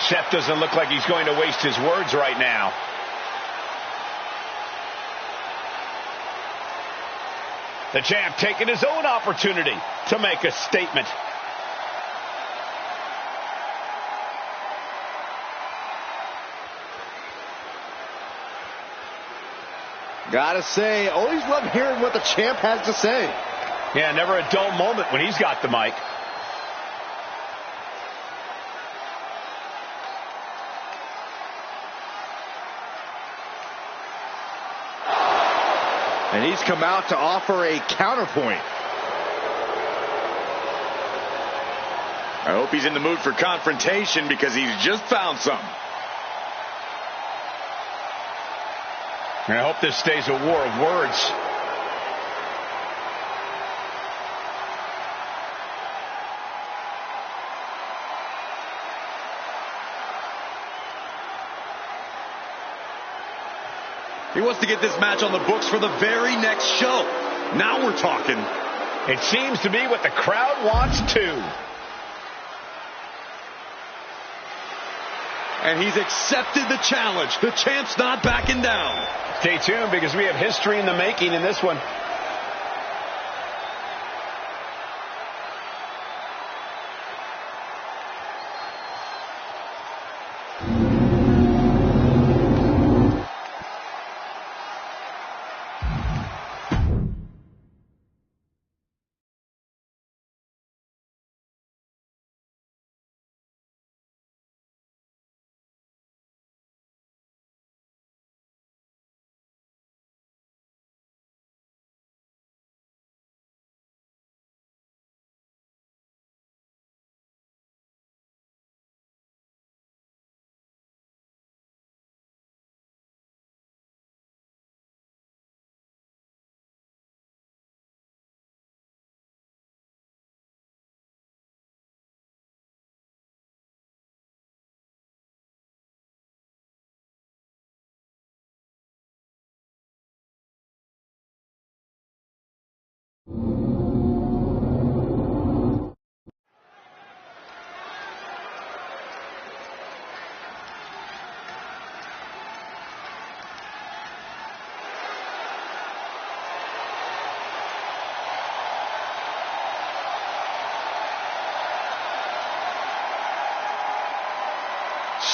Seth doesn't look like he's going to waste his words right now. The champ taking his own opportunity to make a statement. Gotta say, always love hearing what the champ has to say. Yeah, never a dull moment when he's got the mic. And he's come out to offer a counterpoint. I hope he's in the mood for confrontation because he's just found some. And I hope this stays a war of words. He wants to get this match on the books for the very next show. Now we're talking. It seems to be what the crowd wants too. And he's accepted the challenge. The champ's not backing down. Stay tuned because we have history in the making in this one.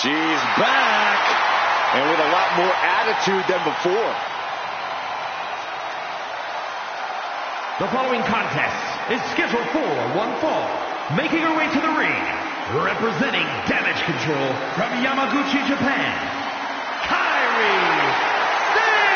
She's back, and with a lot more attitude than before. The following contest is scheduled for one fall. Making her way to the ring, representing Damage Control from Yamaguchi, Japan, Kairi Sane!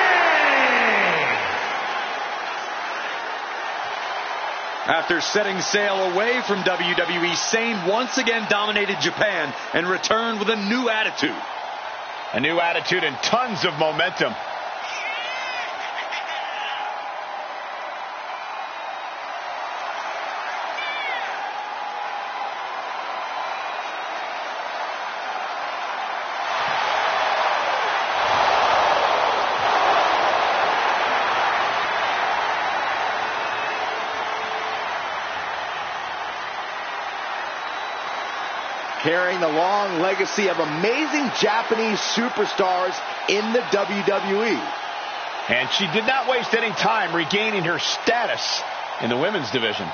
After setting sail away from WWE, Sane once again dominated Japan and returned with a new attitude. A new attitude and tons of momentum. Carrying the long legacy of amazing Japanese superstars in the WWE. And she did not waste any time regaining her status in the women's division.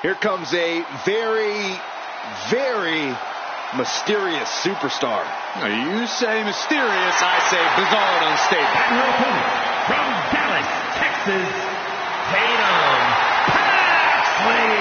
Here comes a very, very mysterious superstar. You say mysterious, I say bizarre and unstable. And her opponent from Dallas, Texas, Tatum Paxley.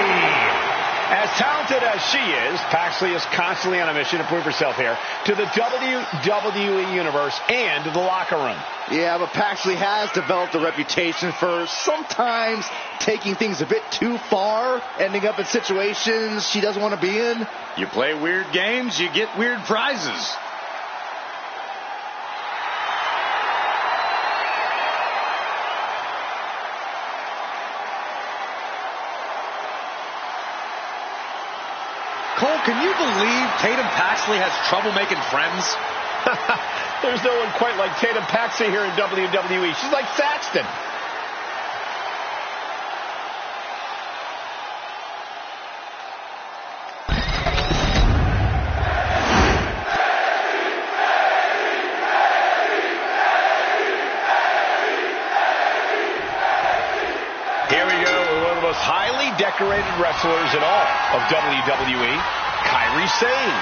As talented as she is, Paxley is constantly on a mission to prove herself here to the WWE Universe and the locker room. Yeah, but Paxley has developed a reputation for sometimes taking things a bit too far, ending up in situations she doesn't want to be in. You play weird games, you get weird prizes. Cole, can you believe Tatum Paxley has trouble making friends? There's no one quite like Tatum Paxley here in WWE. She's like Saxton. decorated wrestlers in all of WWE, Kairi Sane.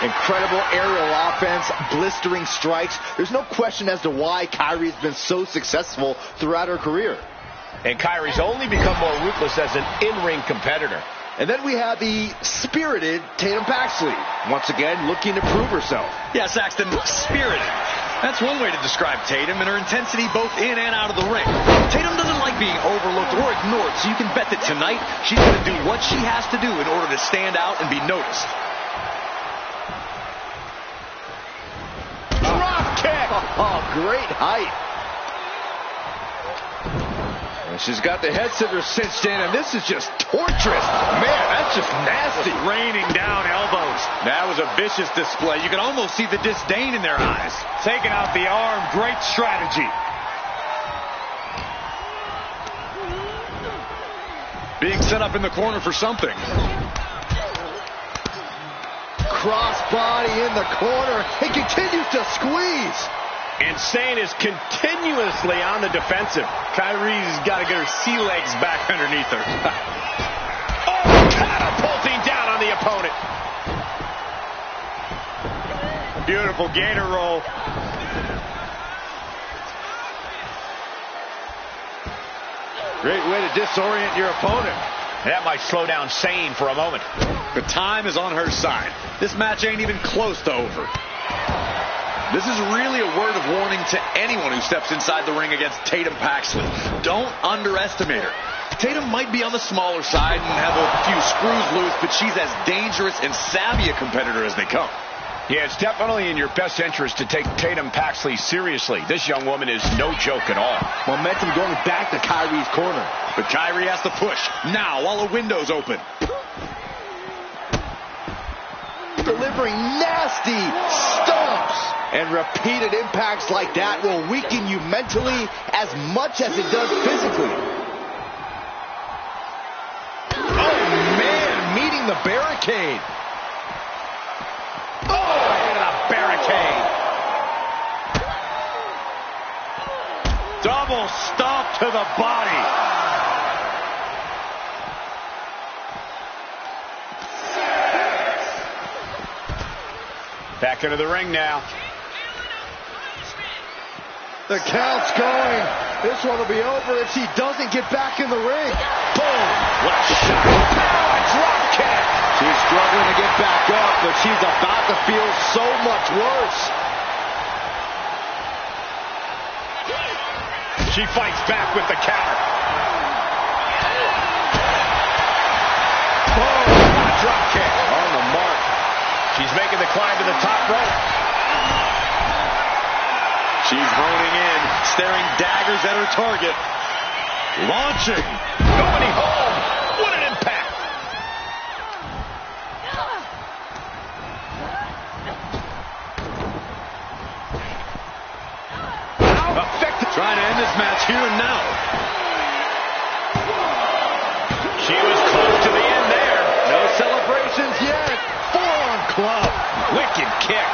Incredible aerial offense, blistering strikes. There's no question as to why Kairi's been so successful throughout her career. And Kairi's only become more ruthless as an in-ring competitor. And then we have the spirited Tatum Paxley, once again looking to prove herself. Yeah, Saxton, spirited. That's one way to describe Tatum and her intensity both in and out of the ring. Tatum doesn't like being overlooked or ignored, so you can bet that tonight she's going to do what she has to do in order to stand out and be noticed. Drop kick! Oh, great height. And she's got the head scissors cinched in, and this is just torturous. Man, that's just nasty. Raining down elbows. That was a vicious display. You can almost see the disdain in their eyes. Taking out the arm, great strategy. Being set up in the corner for something. Crossbody in the corner. It continues to squeeze. And Sane is continuously on the defensive. Kairi's got to get her sea legs back underneath her. Oh, catapulting down on the opponent. Beautiful gator roll. Great way to disorient your opponent. That might slow down Sane for a moment. The time is on her side. This match ain't even close to over. This is really a word of warning to anyone who steps inside the ring against Tatum Paxley. Don't underestimate her. Tatum might be on the smaller side and have a few screws loose, but she's as dangerous and savvy a competitor as they come. Yeah, it's definitely in your best interest to take Tatum Paxley seriously. This young woman is no joke at all. Momentum going back to Kairi's corner. But Kairi has to push now while the window's open. Delivering nasty stomps. And repeated impacts like that will weaken you mentally as much as it does physically. Oh, man, meeting the barricade. Oh, into the barricade. Double stomp to the body. Back into the ring now. The count's going. This one will be over if she doesn't get back in the ring. Boom! What a shot. Power drop kick. She's struggling to get back up, but she's about to feel so much worse. She fights back with the counter. Boom! Drop kick. On the mark. She's making the climb to the top rope. She's honing in, staring daggers at her target. Launching. Nobody home. What an impact. Effective. Trying to end this match here and now. She was close to the end there. No celebrations yet. Forearm club. Wicked kick.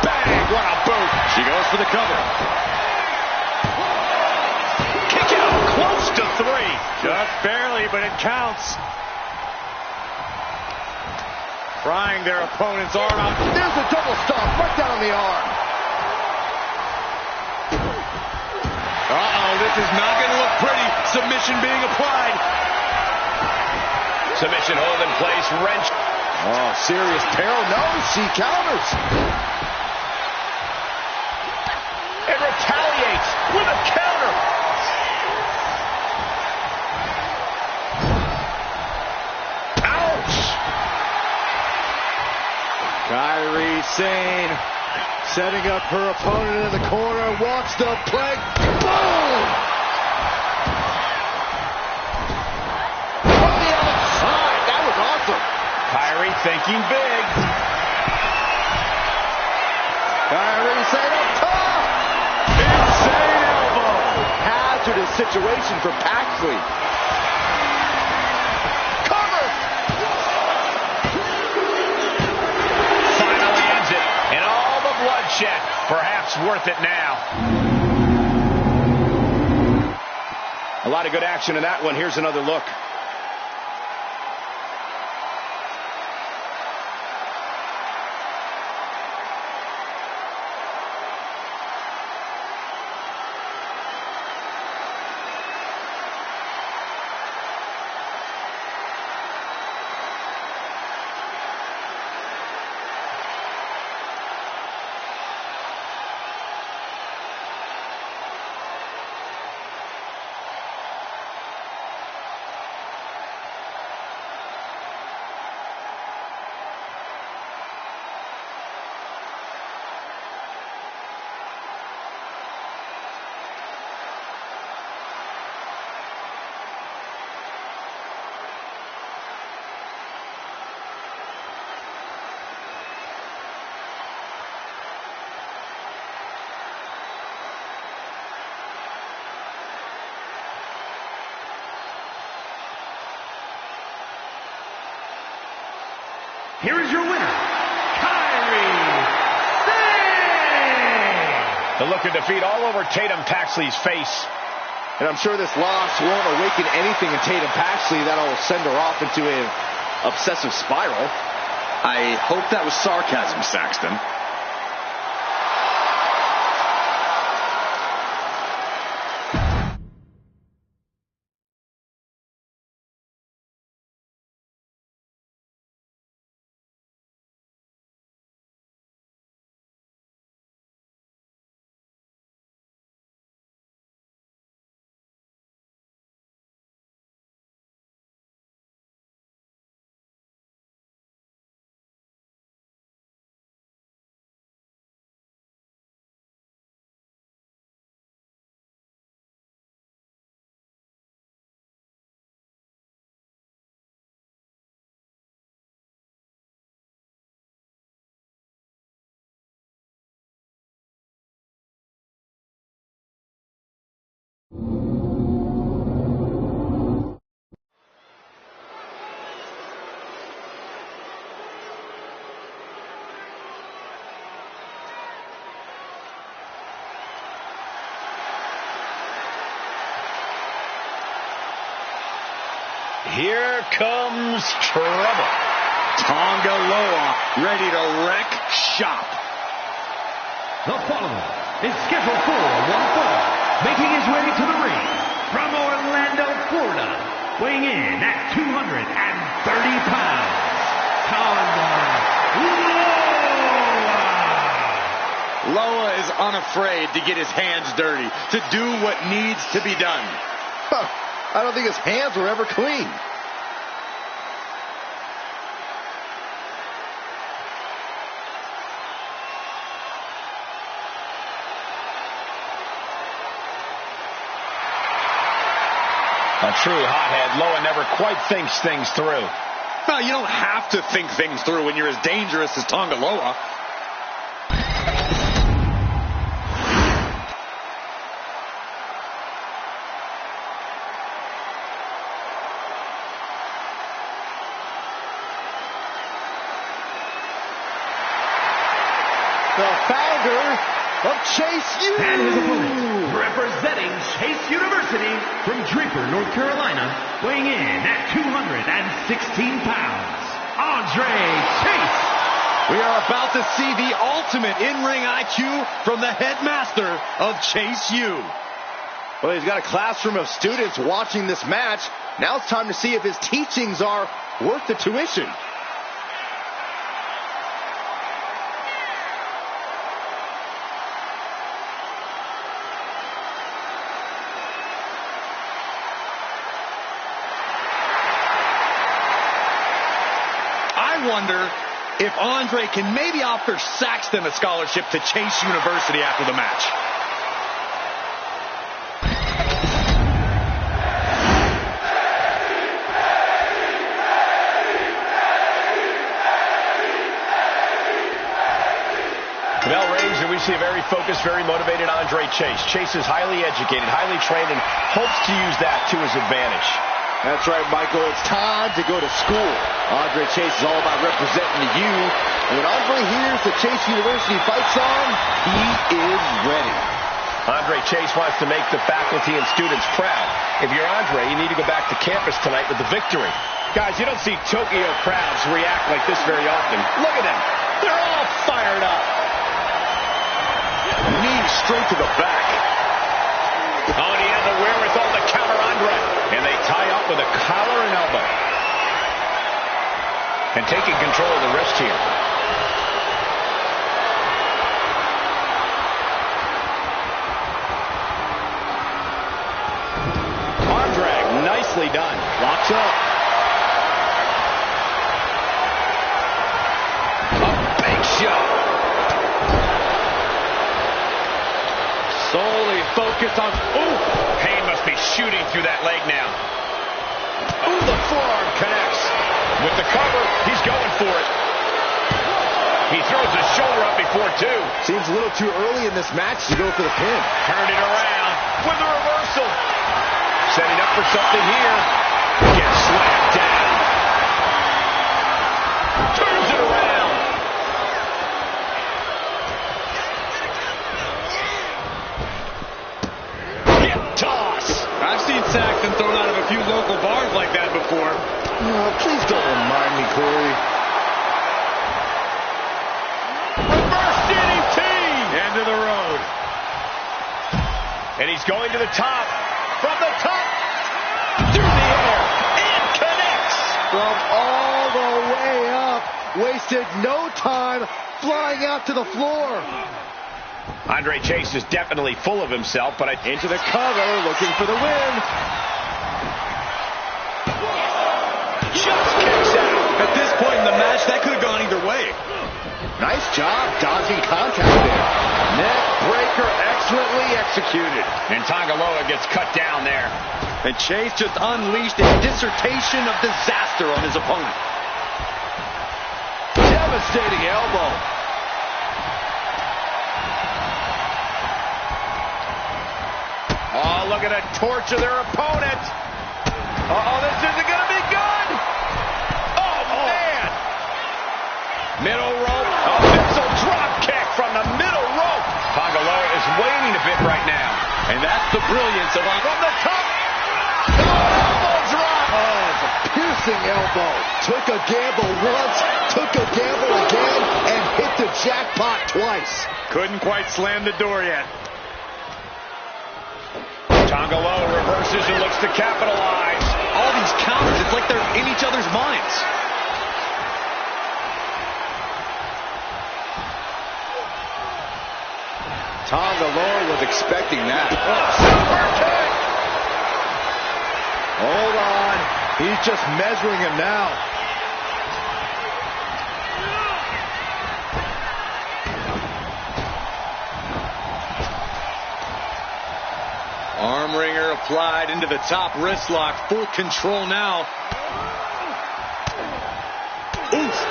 Bang. What a boot. She goes for the cover. Kick out. Close to 3. Just barely, but it counts. Prying their opponent's arm out. There's a double stomp right down on the arm. Uh-oh, this is not going to look pretty. Submission being applied. Submission hold in place. Wrench. Oh, serious peril. No, she counters. And retaliates with a counter. Ouch. Kairi Sane setting up her opponent in the corner. Watch the play. Boom! From the outside. That was awesome. Kairi thinking big. Kairi Sane up top. Insane elbow. Hazardous situation for Paxley. Cover. Finally ends it. And all the bloodshed. Perhaps worth it now. A lot of good action in that one. Here's another look. here is your winner, Kairi Sane! The look of defeat all over Tatum Paxley's face. And I'm sure this loss won't awaken anything in Tatum Paxley that'll send her off into an obsessive spiral. I hope that was sarcasm, Saxton. Here comes trouble. Tonga Loa ready to wreck shop. The following is scheduled for one fall, making his way to the ring from Orlando, Florida, weighing in at 230 pounds, Tonga Loa. Loa is unafraid to get his hands dirty, to do what needs to be done. Huh. I don't think his hands were ever clean. A true hothead, Loa never quite thinks things through. Well, you don't have to think things through when you're as dangerous as Tonga Loa. The founder of Chase U. And his opponent, representing Chase University from Draper, North Carolina, weighing in at 216 pounds, Andre Chase. We are about to see the ultimate in-ring IQ from the headmaster of Chase U. Well, he's got a classroom of students watching this match. Now it's time to see if his teachings are worth the tuition. I wonder if Andre can maybe offer Saxton a scholarship to Chase University after the match. The bell rings and we see a very focused, very motivated Andre Chase. Chase is highly educated, highly trained, and hopes to use that to his advantage. That's right, Michael. It's time to go to school. Andre Chase is all about representing the U. And when Andre hears the Chase University fight song, he is ready. Andre Chase wants to make the faculty and students proud. If you're Andre, you need to go back to campus tonight with the victory. Guys, you don't see Tokyo crowds react like this very often. Look at them. They're all fired up. Knee straight to the back. Oh, and he had the wherewithal to counter Andre. And they tie up with a collar and elbow. And taking control of the wrist here. Arm drag, nicely done. Locks up. A big shot. Solely focused on... Ooh, pain must be shooting through that leg now. Ooh, the forearm connects. With the cover, he's going for it. He throws his shoulder up before two. Seems a little too early in this match to go for the pin. Turned it around with a reversal. Setting up for something here. Gets slammed down. Turns it sacked and thrown out of a few local bars like that before. Oh, please don't remind me, Corey. Reverse DDT! End of the road. And he's going to the top. From the top. Through the air. It connects. From all the way up. Wasted no time flying out to the floor. Andre Chase is definitely full of himself, but into the cover, looking for the win. Just kicks out. At this point in the match, that could have gone either way. Nice job dodging contact there. Neck breaker excellently executed. And Tangaloa gets cut down there. And Chase just unleashed a dissertation of disaster on his opponent. Devastating elbow. Oh, look at it torture their opponent. Uh-oh, this isn't going to be good. Oh, man. Middle rope. A missile drop kick from the middle rope. Tangaloa is waiting a bit right now. And that's the brilliance of From the top. Elbow drop. Oh, it's a piercing elbow. Took a gamble once, took a gamble again, and hit the jackpot twice. Couldn't quite slam the door yet. Tangaloa reverses and looks to capitalize. All these counters, it's like they're in each other's minds. Tangaloa was expecting that. Super kick. Hold on. He's just measuring him now. Arm wringer applied into the top wrist lock. Full control now. Oof.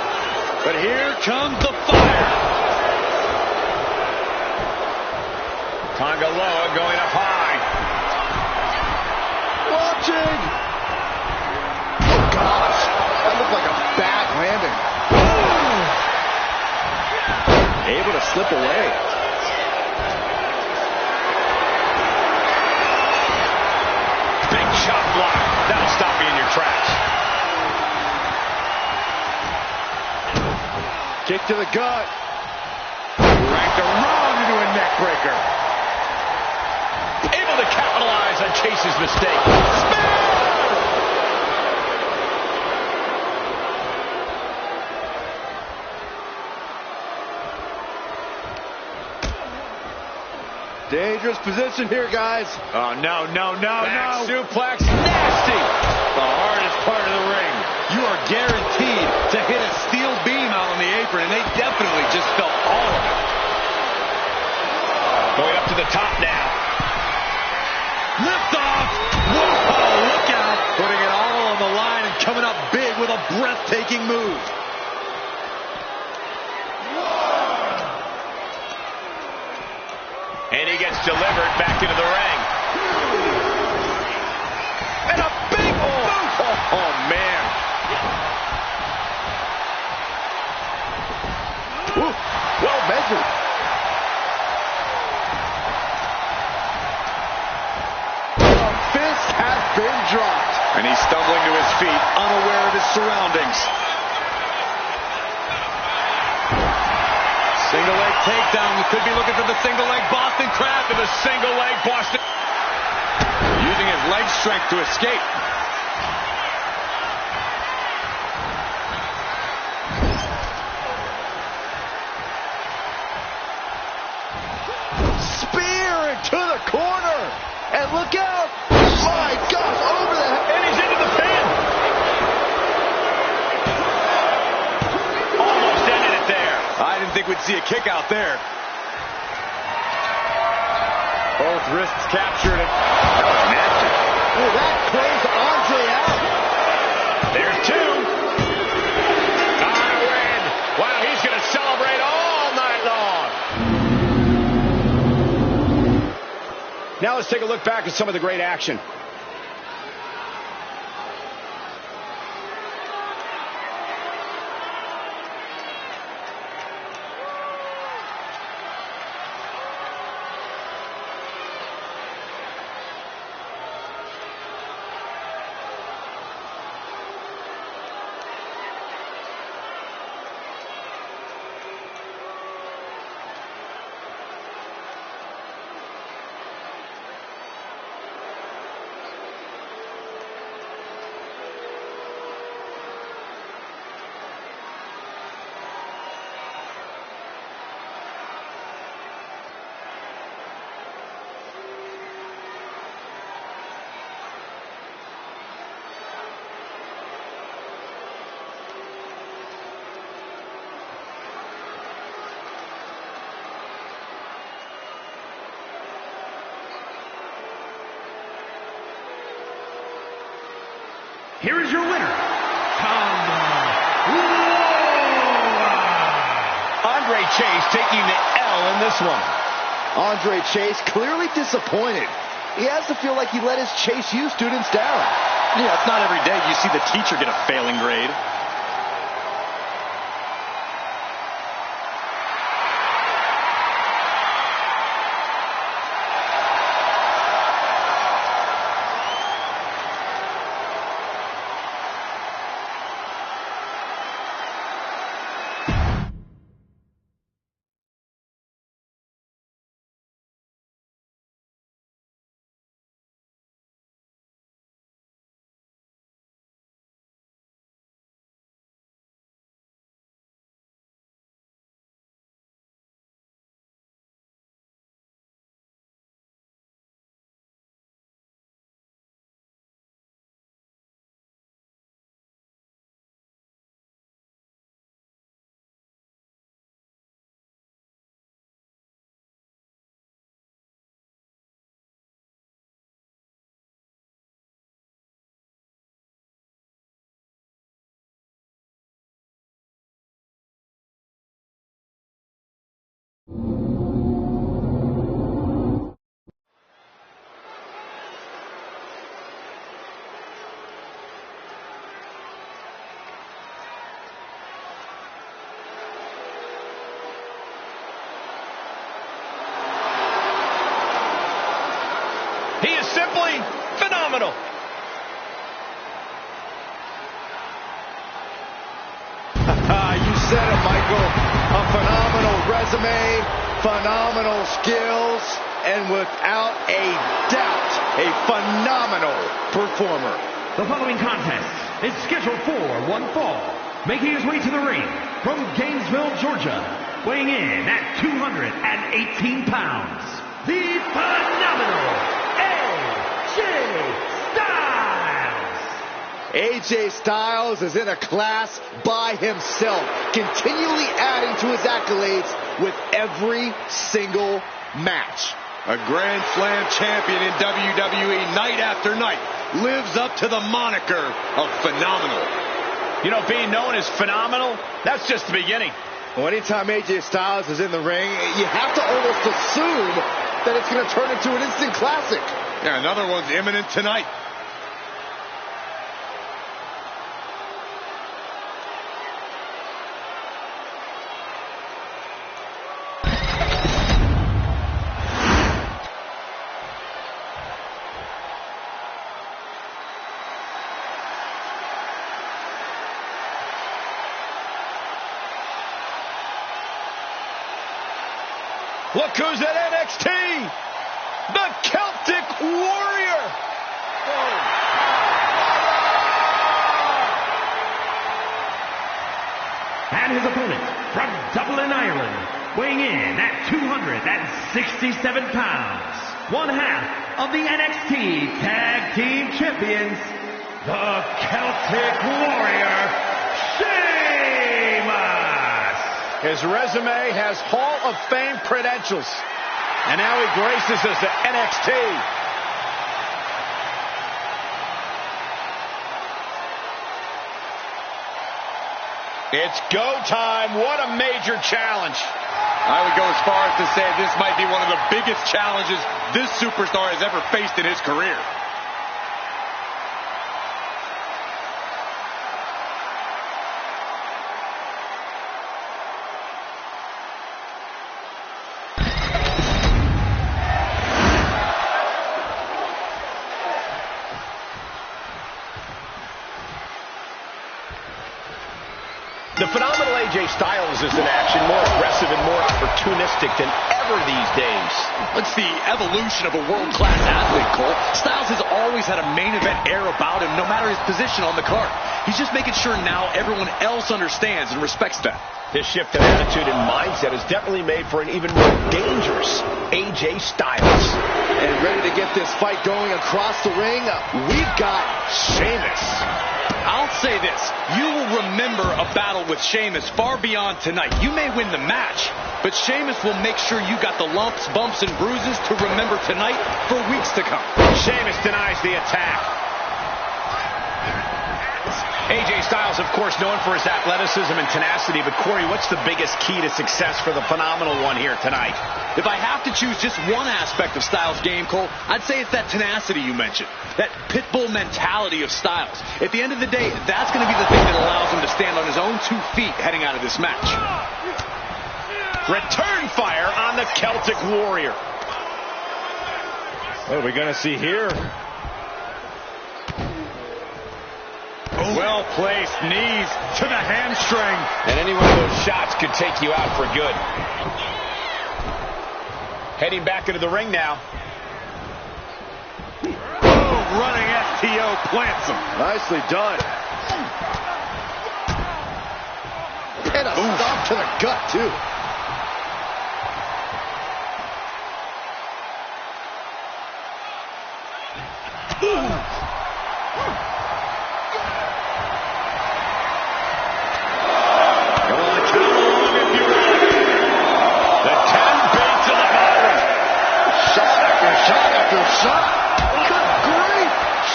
But here comes the fire. Tangaloa going up high. Watching. Oh, gosh. That looked like a bad landing. Able to slip away. Shot block. That'll stop you in your tracks. Kick to the gut. Ranked around into a neck breaker. Able to capitalize on Chase's mistake. Spear! Dangerous position here, guys. Oh, no. Back suplex. Nasty. The hardest part of the ring. You are guaranteed to hit a steel beam out on the apron, and they definitely just felt all of it. Going up to the top now. Lift off. Whoa, look out. Putting it all on the line and coming up big with a breathtaking move. And he gets delivered back into the ring. And a big boot. Oh, man. Ooh, well measured. The fist has been dropped. And he's stumbling to his feet, unaware of his surroundings. Single leg takedown. We could be looking for the single leg Boston Crab to the single leg Boston. Using his leg strength to escape. Spear into the corner. And look out. My gosh, over the head. And he's into the pin. Almost ended it there. I didn't think we'd see a kick out there. Both wrists captured. That was nasty. Oh, that closed Andre out. There's two. On a win. Wow, he's going to celebrate all night long. Now let's take a look back at some of the great action. here is your winner, Kamaru. Andre Chase taking the L in this one. Andre Chase clearly disappointed. He has to feel like he let his Chase U students down. Yeah, it's not every day you see the teacher get a failing grade. He is simply phenomenal. You said it, Michael. A phenomenal resume, phenomenal skills, and without a doubt, a phenomenal performer. The following contest is scheduled for one fall. Making his way to the ring from Gainesville, Georgia, weighing in at 218 pounds, the phenomenal AJ Styles is in a class by himself, continually adding to his accolades with every single match. A Grand Slam champion in WWE night after night lives up to the moniker of phenomenal. You know, being known as phenomenal, that's just the beginning. Well, anytime AJ Styles is in the ring, you have to almost assume that it's going to turn into an instant classic. Yeah, another one's imminent tonight. Look who's at NXT! The Celtic Warrior! And his opponent from Dublin, Ireland, weighing in at 267 pounds, one half of the NXT Tag Team Champions, the Celtic Warrior, Sheamus! His resume has Hall of Fame credentials. And now he graces us at NXT. It's go time. What a major challenge. I would go as far as to say this might be one of the biggest challenges this superstar has ever faced in his career. The phenomenal AJ Styles is in action, more aggressive and more opportunistic than ever these days. It's the evolution of a world-class athlete, Cole. Styles has always had a main event air about him, no matter his position on the card. He's just making sure now everyone else understands and respects that. His shift in attitude and mindset has definitely made for an even more dangerous AJ Styles. And ready to get this fight going across the ring, we've got Sheamus. I'll say this, you will remember a battle with Sheamus far beyond tonight. You may win the match, but Sheamus will make sure you got the lumps, bumps, and bruises to remember tonight for weeks to come. Sheamus denies the attack. AJ Styles, of course, known for his athleticism and tenacity. But, Corey, what's the biggest key to success for the phenomenal one here tonight? If I have to choose just one aspect of Styles' game, Cole, I'd say it's that tenacity you mentioned. That pit bull mentality of Styles. At the end of the day, that's going to be the thing that allows him to stand on his own 2 feet heading out of this match. Return fire on the Celtic Warrior. What are we going to see here? Well-placed knees to the hamstring. And any one of those shots could take you out for good. Heading back into the ring now. Oh, running STO plants him. Nicely done. And a stop to the gut, too.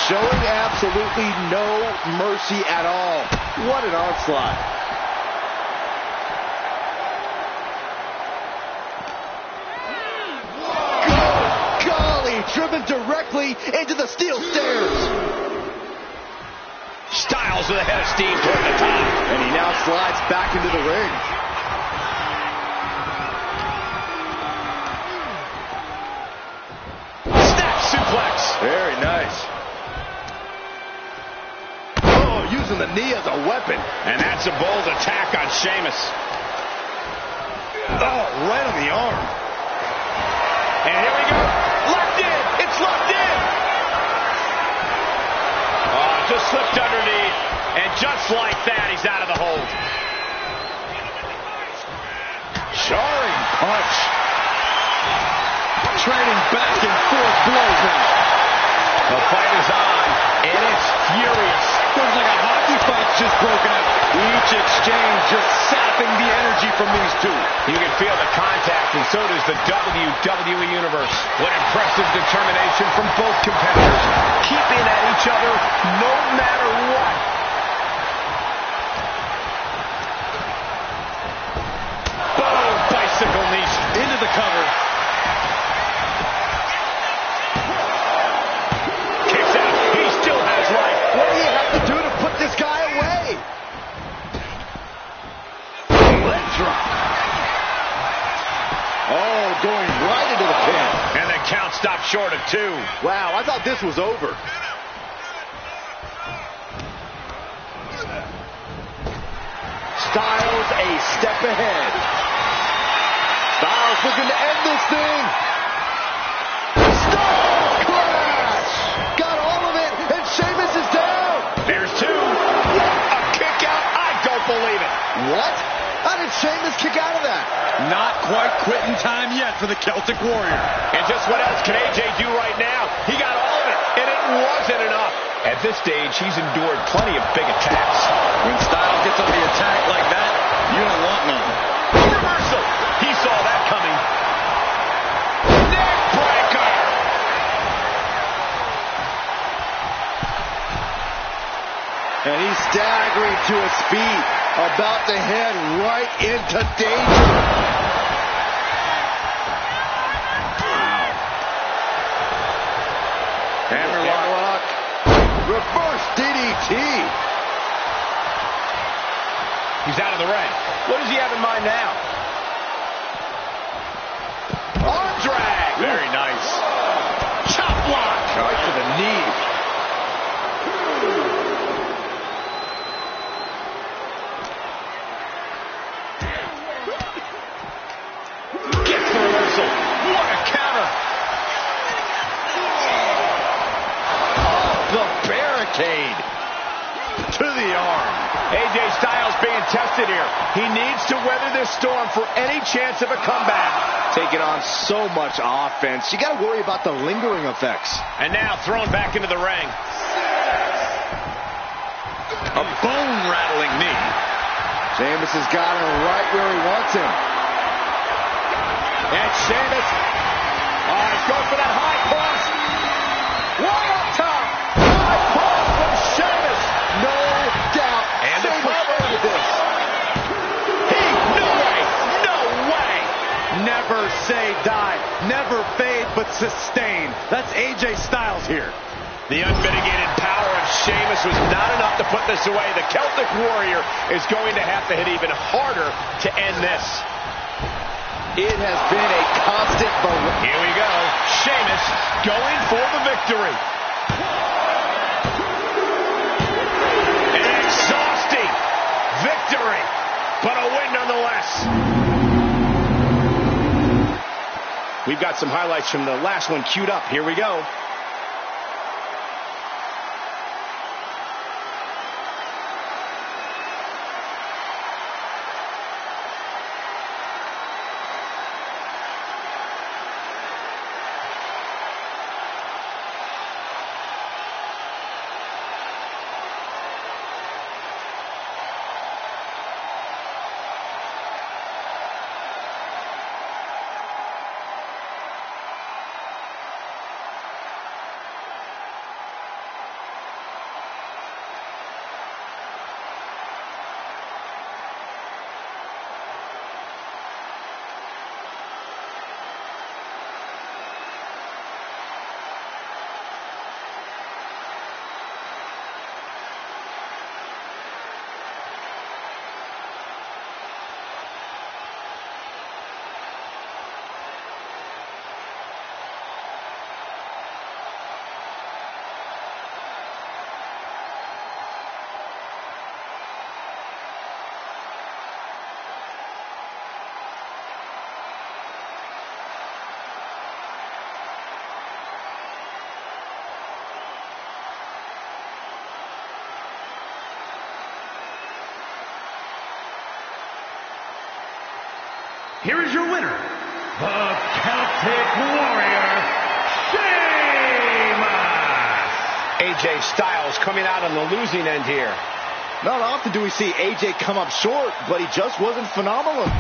Showing absolutely no mercy at all. What an onslaught. Good golly, driven directly into the steel stairs. Styles with a head of steam toward the top. And he now slides back into the ring. Snap suplex. Very nice. Using the knee as a weapon. And that's a bold attack on Sheamus. Oh, right on the arm. And here we go. Locked in. It's locked in. Oh, just slipped underneath. And just like that, he's out of the hold. Jarring punch. Trading back and forth blows now. The fight is on, and it's furious. Looks like a hockey fight's just broken out. Each exchange just sapping the energy from these two. You can feel the contact, and so does the WWE Universe. What impressive determination from both competitors, keeping at each other no matter what. Boom! Bicycle knee Into the cover. Kicks out. He still has life. What do you have to do to put this guy away? Leg drop. Oh, going right into the pin. And the count stopped short of 2. Wow, I thought this was over. Styles a step ahead. Styles looking to end this thing. Styles crash. Got all of it, and Sheamus is down. There's 2. A kick out. I don't believe it. What? How did Sheamus kick out of that? Not quite quitting time yet for the Celtic Warrior. And just what else can AJ do right now? He got all of it, and it wasn't enough. At this stage, he's endured plenty of big attacks. When Styles gets on the attack like that, you don't want none. Reversal. He saw that coming. Neck breaker. And he's staggering to his feet, about to head right into danger. Wow. Hammerlock. Reverse DDT. He's out of the ring. What does he have in mind now? Arm drag. Very nice. Chop block. Right to the knee. Gets the reversal. What a counter. The barricade. To the arm. AJ Styles being tested here. He needs to weather this storm for any chance of a comeback. Taking on so much offense. You got to worry about the lingering effects. And now thrown back into the ring. A bone-rattling knee. Sheamus has got him right where he wants him. And Sheamus. He's going for that high cross. Right up top. High cross from Sheamus. No doubt. sustained. That's AJ Styles here. The unmitigated power of Sheamus was not enough to put this away. The Celtic Warrior is going to have to hit even harder to end this. It has been a constant barrage. Here we go. Sheamus going for the victory. An exhausting victory, but a win nonetheless. We've got some highlights from the last one queued up. Here we go. Here is your winner, the Celtic Warrior, Sheamus! AJ Styles coming out on the losing end here. Not often do we see AJ come up short, but he just wasn't phenomenal.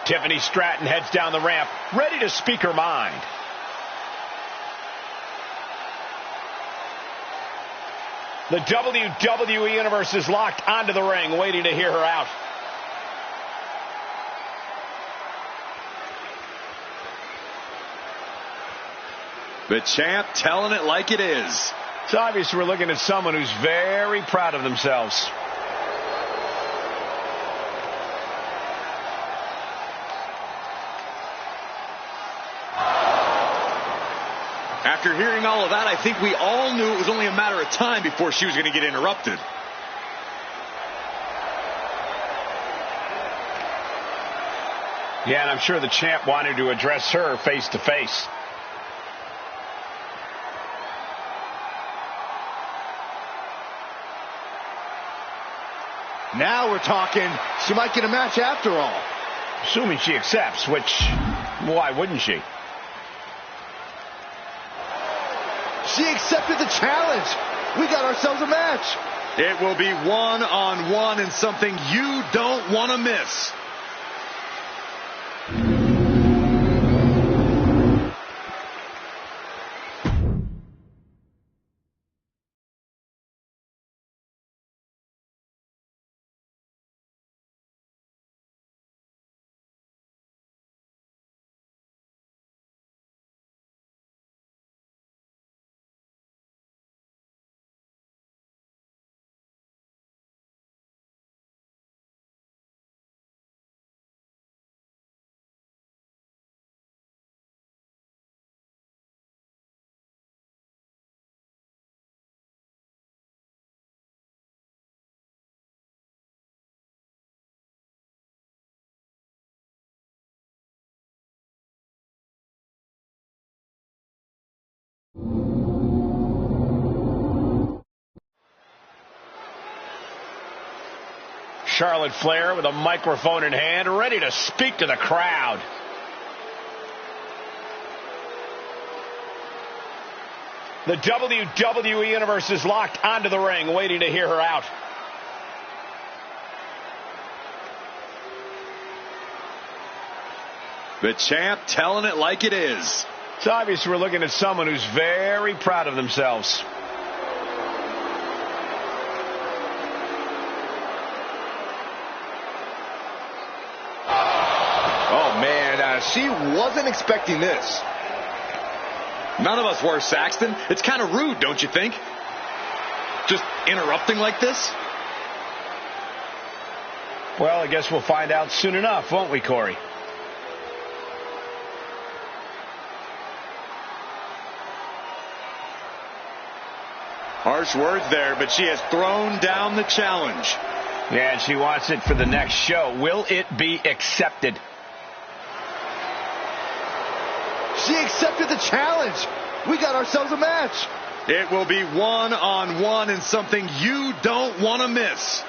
Tiffany Stratton heads down the ramp, ready to speak her mind. The WWE Universe is locked onto the ring, waiting to hear her out. The champ telling it like it is. It's obvious we're looking at someone who's very proud of themselves. After hearing all of that, I think we all knew it was only a matter of time before she was going to get interrupted. Yeah, and I'm sure the champ wanted to address her face to face. Now we're talking, she might get a match after all. Assuming she accepts, which, why wouldn't she? She accepted the challenge. We got ourselves a match. It will be one-on-one and something you don't want to miss. Charlotte Flair with a microphone in hand, ready to speak to the crowd. The WWE Universe is locked onto the ring, waiting to hear her out. The champ telling it like it is. It's obvious we're looking at someone who's very proud of themselves. Oh, man, she wasn't expecting this. None of us were, Saxton. It's kind of rude, don't you think? Just interrupting like this? Well, I guess we'll find out soon enough, won't we, Corey? Harsh words there, but she has thrown down the challenge. Yeah, and she wants it for the next show. Will it be accepted? She accepted the challenge. We got ourselves a match. It will be one-on-one and something you don't want to miss.